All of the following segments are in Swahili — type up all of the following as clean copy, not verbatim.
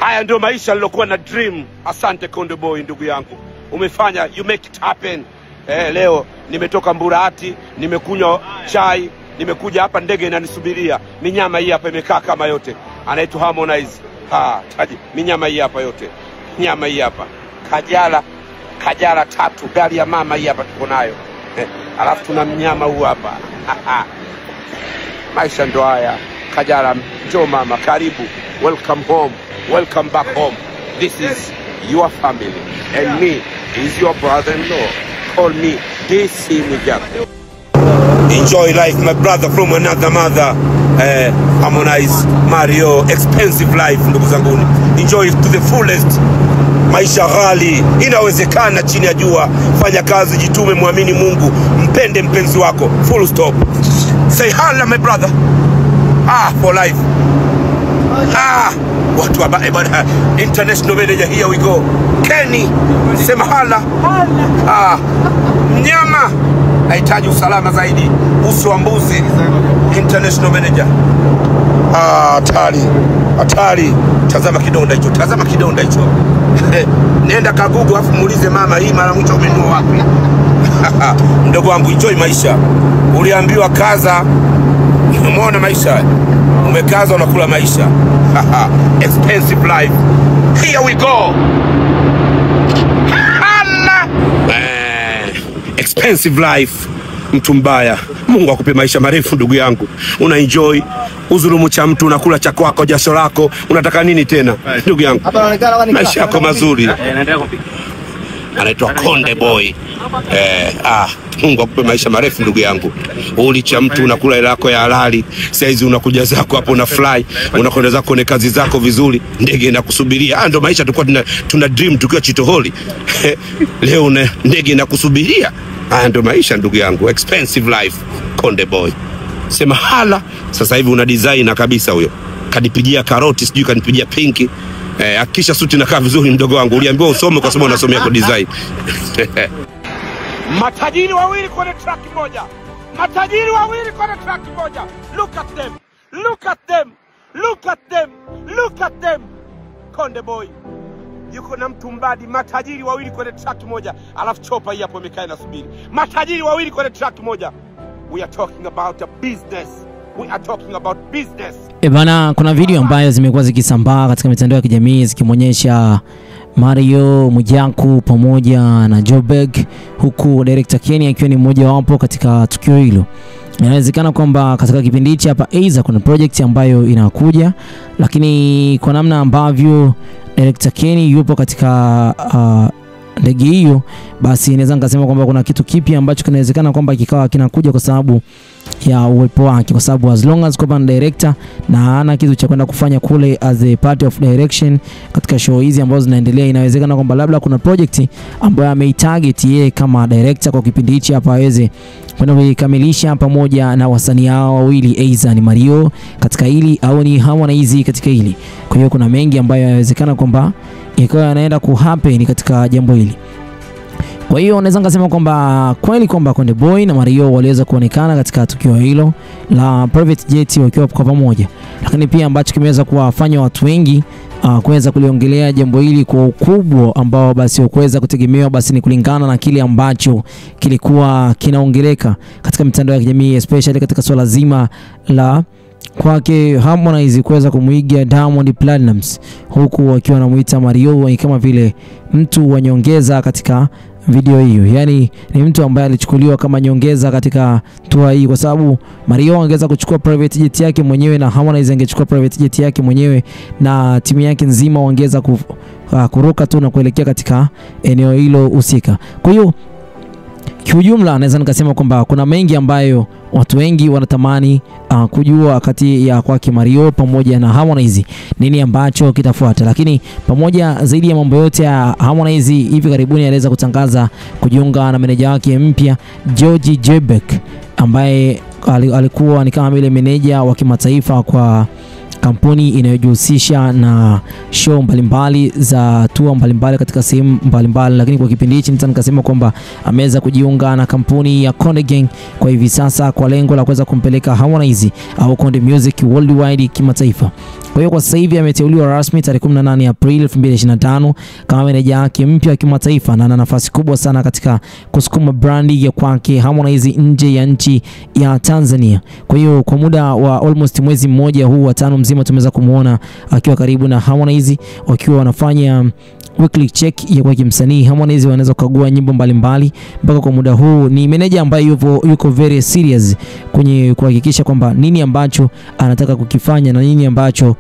Haya ndio maisha nilokuwa na dream. Asante Konde Boy ndugu yangu. Umefanya, you make it happen. Leo nimetoka Mburati, nimekunywa chai, nimekuja hapa, ndege inanisubiria. Minyama hii hapa imekaa kama yote. Anaitwa Harmonize. Taji, minyama hii hapa yote. Nyama hii hapa. Kajala 3, gari ya mama hii hapa tuko nayo. Alafu tuna mnyama huu hapa. Maisha ndo haya. Kajala, njoo mama, karibu. Welcome home. Welcome back home. This is your family. And me is your brother-in-law. Call me DC Mwijaku. Enjoy life, my brother from another mother. Harmonize, Mario, expensive life ndugu zanguni. Enjoy to the fullest. Maisha ghali, inawezekana chini ya jua. Fanya kazi, jitume, muamini Mungu, mpende mpenzi wako. Full stop. Say hala my brother. For life. Watu wa bwana international manager, here we go. Kenny, sema hala. Mnyama nahitaji usalama zaidi. Uso wa mbuzi, international manager. Hatari. Tazama kidonda hicho. Nenda kagugu afu muulize mama, hii mara mwisho umenunua wapi? Ndugu wangu, enjoy maisha. Uliambiwa kaza, umeona maisha. Umekaza, unakula maisha. Expensive life. Here we go. Expensive life. Mtu mbaya. Mungu akupe maisha marefu ndugu yangu. Una enjoy. Uzulumu cha mtu, unakula cha kwako, jasho lako. Unataka nini tena ndugu yangu? Maisha yako mazuri. Anaitwa Konde Boy. Mungu akupe maisha marefu ndugu yangu. Uli cha mtu, unakula ile yako ya halali. Saizi unakuja zako hapo, una fly, unakwenda zako kwenye kazi zako vizuri, ndege inakusubiria. Ndio maisha tulikuwa tuna dream tukiwa Chitoholi. Leo ndege inakusubiria. Ndio maisha ndugu yangu. Expensive life. Konde Boy. Sema hala. Sasa hivi una designer kabisa huyo. Kanipigia karoti, sijui kanipigia pinki. Hakisha suti inakaa vizuri mdogo wangu. Uliambiwa usome kwa sababu unasomea kwa design. Matajiri wawili kwenye track moja. Look at them. Konde Boy. Yuko na mtu mbadi, matajiri wawili kwenye track moja. Alafu chopa hii hapo imekaa inasubiri. Matajiri wawili kwenye track moja. We are talking about a business. Bana, kuna video ambayo zimekuwa zikisambaa katika mitandao ya kijamii zikimonyesha Mario Mwijaku pamoja na Jobeg, huku director Kenny akiwa ni mmoja wapo katika tukio hilo. Inawezekana kwamba katika kipindi hichi hapa aidha kuna project ambayo inakuja, lakini kwa namna ambavyo director Kenny yupo katika ndege hiyo, basi inaweza ngasema kwamba kuna kitu kipi ambacho kinawezekana kwamba kikawa kinakuja kwa sababu ya uwepo wake, kwa sababu as long as kwamba director na ana kitu cha kwenda kufanya kule as a part of direction katika show hizi ambazo zinaendelea, inawezekana kwamba labda kuna project ambayo ameitarget yeye kama director kwa kipindi hichi hapa aweze kwenda kukamilisha pamoja na wasanii hao wawili, aidha ni Mario katika hili au ni Harmonize katika hili. Kwa hiyo kuna mengi ambayo inawezekana kwamba ikawa yanaenda kuhappen katika jambo hili. Kwa hiyo unaweza ngasema kwamba kweli kwamba Konde Boy na Mario waliweza kuonekana katika tukio hilo la private jet wakiwa kwa pamoja, lakini pia ambacho kimeweza kuwafanya watu wengi kuweza kuliongelea jambo hili kwa ukubwa ambao basi ukuweza kutegemewa, basi ni kulingana na kile ambacho kilikuwa kinaongeleka katika mitandao ya kijamii, especially katika swala zima la kwake Harmonize kuweza kumuiga Diamond Platnumz, huku wakiwa wanamuita Mario kama vile mtu wa nyongeza katika video hiyo. Yani ni mtu ambaye alichukuliwa kama nyongeza katika tour hii, kwa sababu Mario angeweza kuchukua private jet yake mwenyewe na Harmonize angechukua private jet yake mwenyewe na timu yake nzima wangeweza kuruka tu na kuelekea katika eneo hilo husika. Kwa hiyo kiujumla naweza nikasema kwamba kuna mengi ambayo watu wengi wanatamani kujua kati ya kwake Mario pamoja na Harmonize nini ambacho kitafuata. Lakini pamoja zaidi ya mambo yote ya Harmonize, hivi karibuni aliweza kutangaza kujiunga na meneja wake mpya George Jebek, ambaye alikuwa ni kama vile meneja wa kimataifa kwa kampuni inayojihusisha na show mbalimbali za tour mbalimbali katika sehemu mbalimbali. Lakini kwa kipindi hichi nikasema kwamba ameweza kujiunga na kampuni ya Konde Gang kwa hivi sasa kwa lengo la kuweza kumpeleka Harmonize au Konde Music worldwide kimataifa. Kwa hiyo kwa sasa hivi ameteuliwa rasmi tarehe 18 Aprili 2025 kama meneja wake mpya wa kimataifa, na ana nafasi kubwa sana katika kusukuma brandi ya kwake Harmonize nje ya nchi ya Tanzania. Kwa hiyo kwa muda wa almost mwezi mmoja huu wa 5 mzima tumeweza kumuona akiwa karibu na Harmonize, wakiwa wanafanya weekly check ya kwa kimsanii. Harmonize wanaweza kukagua nyimbo mbalimbali. Mpaka kwa muda huu ni meneja ambaye yuko very serious kwenye kuhakikisha kwamba nini ambacho anataka kukifanya na nini ambacho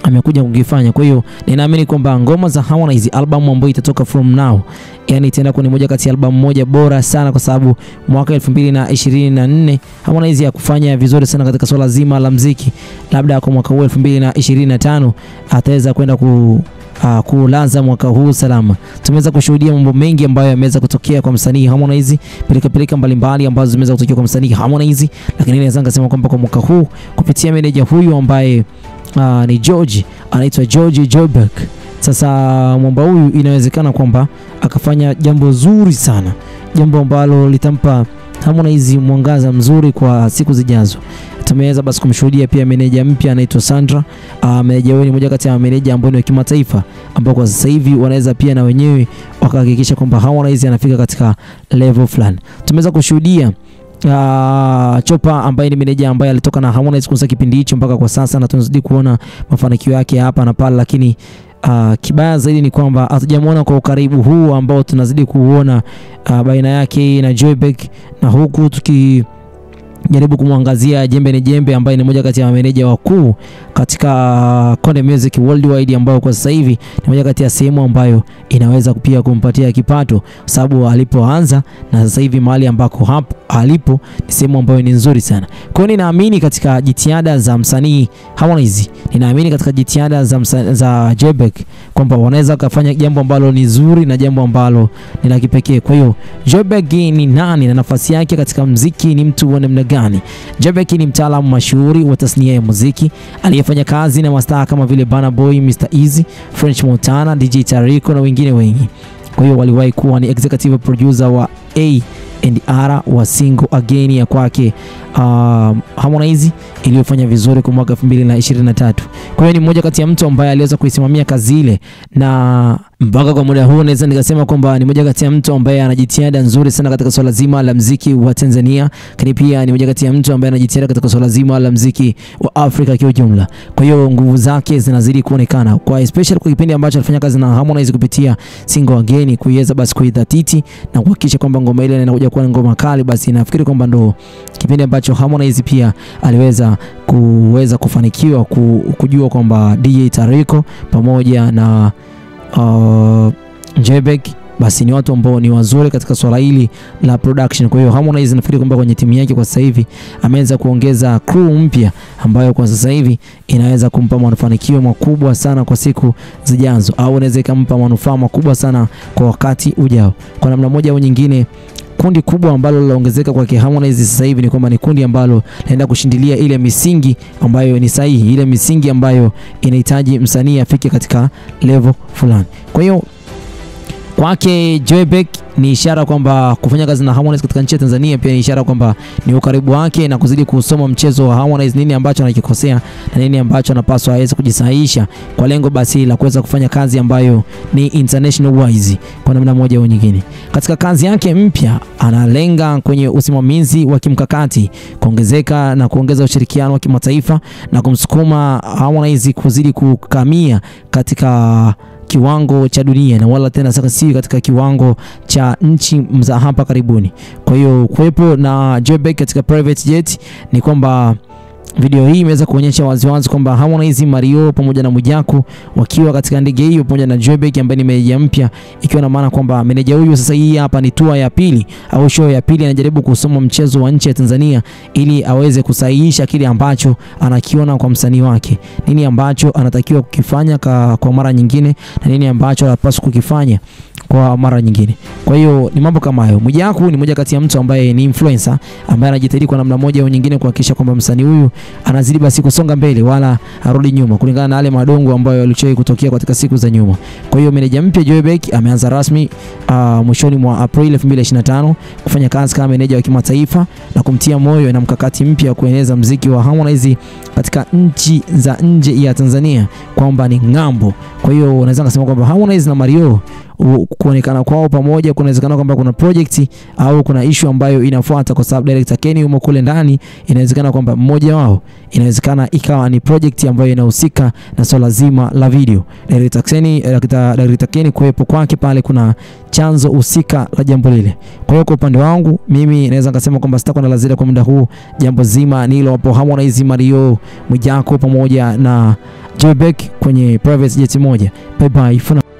amekuja kukifanya. Kwa hiyo ninaamini kwamba ngoma za Harmonize, album ambayo itatoka from now, yani itaenda kuwa ni moja kati ya album moja bora sana, kwa sababu mwaka 2024 Harmonize ya kufanya vizuri sana katika swala zima la muziki. Labda kwa mwaka huu 2025 ataweza kwenda kulaza mwaka huu salama. Tumeweza kushuhudia mambo mengi ambayo yameweza kutokea kwa msanii Harmonize, pilika mbalimbali ambazo zimeweza kutokea kwa msanii Harmonize, lakini naweza ngasema kwamba kwa mwaka huu kupitia meneja huyu ambaye ni George, anaitwa George Joburg. Sasa mwamba huyu inawezekana kwamba akafanya jambo zuri sana, jambo ambalo litampa Harmonize mwangaza mzuri kwa siku zijazo. Tumeweza basi kumshuhudia pia meneja mpya anaitwa Sandra. Meneja huyu ni moja kati ya meneja ambao ni wa kimataifa, ambao kwa sasa hivi wanaweza pia na wenyewe wakahakikisha kwamba Harmonize anafika katika level fulani. Tumeweza kushuhudia Chopa ambaye ni meneja ambaye alitoka na Harmonize kwa kipindi hicho mpaka kwa sasa, na tunazidi kuona mafanikio yake hapa na pale, lakini kibaya zaidi ni kwamba hatujamuona kwa ukaribu huu ambao tunazidi kuona baina yake na Joburg, na huku tukijaribu kumwangazia Jembe ambaye ni moja kati ya meneja wakuu katika Konde Music Worldwide, ambao kwa sasa hivi ni moja kati ya sehemu ambayo inaweza pia kumpatia kipato, sababu alipoanza na sasa hivi mahali ambako hapo alipo ni sehemu ambayo ni nzuri sana. Kwa hiyo ninaamini katika jitihada za msanii Harmonize, ninaamini katika jitihada za Joburg kwamba wanaweza kufanya jambo ambalo ni zuri na jambo ambalo ni la kipekee. Kwa hiyo Joburg ni nani na nafasi yake katika muziki, ni mtu wa namna gani? Joburg ni mtaalamu mashuhuri wa tasnia ya muziki aliyefanya kazi na mastaa kama vile Burna Boy, Mr Easy, French Montana, DJ Tariko na wengine wengi. Kwa hiyo waliwahi kuwa ni executive producer wa A&R wa single Again ya kwake Harmonize iliyofanya vizuri kwa mwaka 2023. Kwa hiyo ni mmoja kati ya mtu ambaye aliweza kuisimamia kazi ile, na mpaka kwa muda huu naweza nikasema kwamba ni mmoja kati ya mtu ambaye anajitihada nzuri sana katika swala zima la muziki wa Tanzania, lakini pia ni mmoja kati ya mtu ambaye anajitihada katika swala zima la muziki wa Afrika kwa ujumla. Kwa hiyo nguvu zake zinazidi kuonekana, kwa especially kwa kipindi ambacho alifanya kazi na Harmonize kupitia single Again, kuiweza basi kuidhatiti na kuhakikisha kwamba ngoma ile inakuja kuwa ngoma kali. Basi nafikiri kwamba ndo kipindi ambacho Harmonize pia aliweza kufanikiwa kujua kwamba DJ Tariko pamoja na Joburg basi ni watu ambao ni wazuri katika swala hili la production. Kwa hiyo Harmonize nafikiri kwamba kwenye timu yake kwa sasa hivi ameweza kuongeza crew mpya ambayo kwa sasa hivi inaweza kumpa mafanikio makubwa sana kwa siku zijazo, au inaweza kumpa manufaa makubwa sana kwa wakati ujao. Kwa namna moja au nyingine, kundi kubwa ambalo linaongezeka kwa Harmonize sasa hivi ni kwamba ni kundi ambalo linaenda kushindilia ile misingi ambayo ni sahihi, ile misingi ambayo inahitaji msanii afike katika level fulani. Kwa hiyo kwake Joburg ni ishara kwamba kufanya kazi na Harmonize katika nchi ya Tanzania pia ni ishara kwamba ni ukaribu wake na kuzidi kusoma mchezo wa Harmonize, nini ambacho anakikosea na nini ambacho anapaswa aweze kujisahihisha, kwa lengo basi la kuweza kufanya kazi ambayo ni international wise kwa namna moja au nyingine. Katika kazi yake mpya analenga kwenye usimamizi wa kimkakati, kuongezeka na kuongeza ushirikiano wa kimataifa na kumsukuma Harmonize kuzidi kukamia katika kiwango cha dunia na wala tena sasa si katika kiwango cha nchi za hapa karibuni. Kwa hiyo kuwepo na Joburg katika private jet ni kwamba video hii imeweza kuonyesha waziwazi kwamba Harmonize, Mario pamoja na Mwijaku wakiwa katika ndege hiyo pamoja na Joburg ambaye ni meneja mpya, ikiwa na maana kwamba meneja huyu sasa hii hapa ni tour ya pili au show ya pili, anajaribu kusoma mchezo wa nchi ya Tanzania ili aweze kusahihisha kile ambacho anakiona kwa msanii wake, nini ambacho anatakiwa kukifanya kwa mara nyingine na nini ambacho anapaswa kukifanya kwa mara nyingine. Kwa hiyo ni mambo kama hayo. Mwijaku ni moja kati ya mtu ambaye ni influencer ambaye anajitahidi kwa namna moja au nyingine kuhakikisha kwamba msanii huyu anazidi basi kusonga mbele wala arudi nyuma kulingana na yale madongo ambayo yalichoi kutokea katika siku za nyuma. Kwa hiyo meneja mpya Joebek ameanza rasmi mwishoni mwa April 2025 kufanya kazi kama meneja wa kimataifa na kumtia moyo na mkakati mpya wa kueneza muziki wa Harmonize katika nchi za nje ya Tanzania kwamba ni ng'ambo. Kwa hiyo unaweza kusema kwamba Harmonize na Mario kuonekana kwao pamoja kunawezekana kwamba kuna project au kuna issue ambayo inafuata, kwa sababu director Kenny yumo kule ndani. Inawezekana kwamba mmoja wao inawezekana ikawa ni project ambayo inahusika na swala zima la video. Director Kenny kuwepo kwake pale kuna chanzo husika la jambo lile. Kwa hiyo kwa upande wangu mimi naweza kusema kwamba sitakuwa na la ziada kwa muda huu. Jambo zima ni hilo hapo, Harmonize, Mario, Mwijaku pamoja na Joebek kwenye private jet moja. Bye bye for now.